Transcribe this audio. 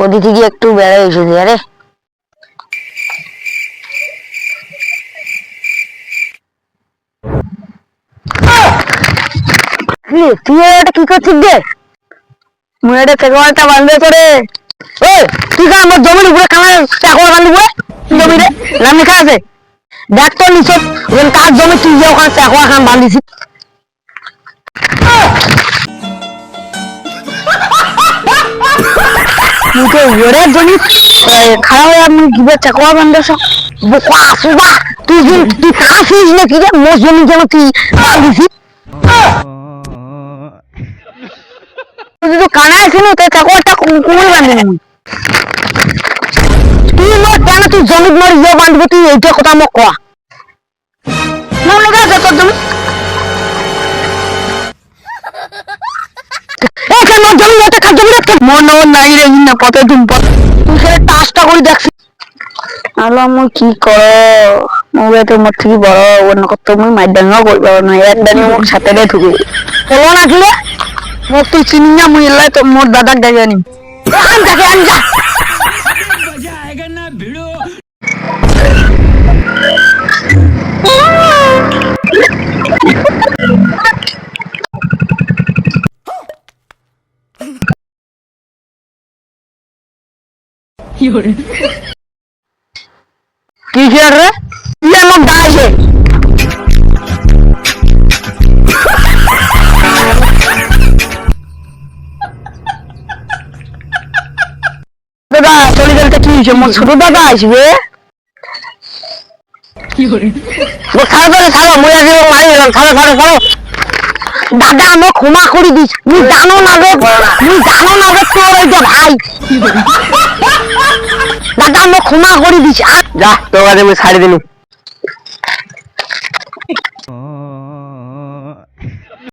ওদি থেকে একটু বেড়ে এসেছি। আরে তুই এটা কি করছিস রে? মুই এটা চেকমারটা বাঁধবে করে। ওই তুই কা আমার জমির উপরে কামাই চেকমার বাঁধবো জমি রে নাম লেখা আছে দেখ তো নিচে তার জমি তুই যে ওখানে চেকমার খান বাঁধিস। মুখে ওরে জমি খারাপ হয়ে আমি কিভাবে চেকমার বাঁধবে সব বোকা আসুবা। তুই কাছিস না কি রে মোর জমি যেন তুই বাঁধিস। তুই তো কানায় ছিল তো চেকমারটা কোমরে বাঁধিনি মুই। তুই মোর কেন তুই জমি মোর ইয়ে বাঁধবো তুই এইটা কথা মোক কয়া নাম লেখা আছে তোর জমি। মোর জমি এটা কার জমি রে? মোর নাম নাই রে না কত দিন পর তুই সেটা টাচটা করে দেখছিস। আলো মুই কি কর মোবাইল তো মোর থেকে বড় অন্য কত মুই মাইডাঙ্গা করব না একদানি মোর সাথে রে ঢুকে হলো না কি রে মোর তুই চিনি না মুই এলাই তো মোর দাদাক ডাকে আনি আন যাকে আন যা মজা আएगा না ভিড়ো। কি হরে কি রে তুই আমার দাইছে দাদা চলে গেলটা কি হয়েছে মোর ছোট দাদা আসবে কি হরে ও ছাড়ো ছাড়ো মুই আগে মারি গেলাম ছাড়ো ছাড়ো ছাড়ো দাদা আমাকে ক্ষমা করে দিস তুই জানো না রে তোর ওইটা ভাই দাদা আমাকে ক্ষমা করে দিস যা তোর কাছে আমি ছাড়ি দিলু।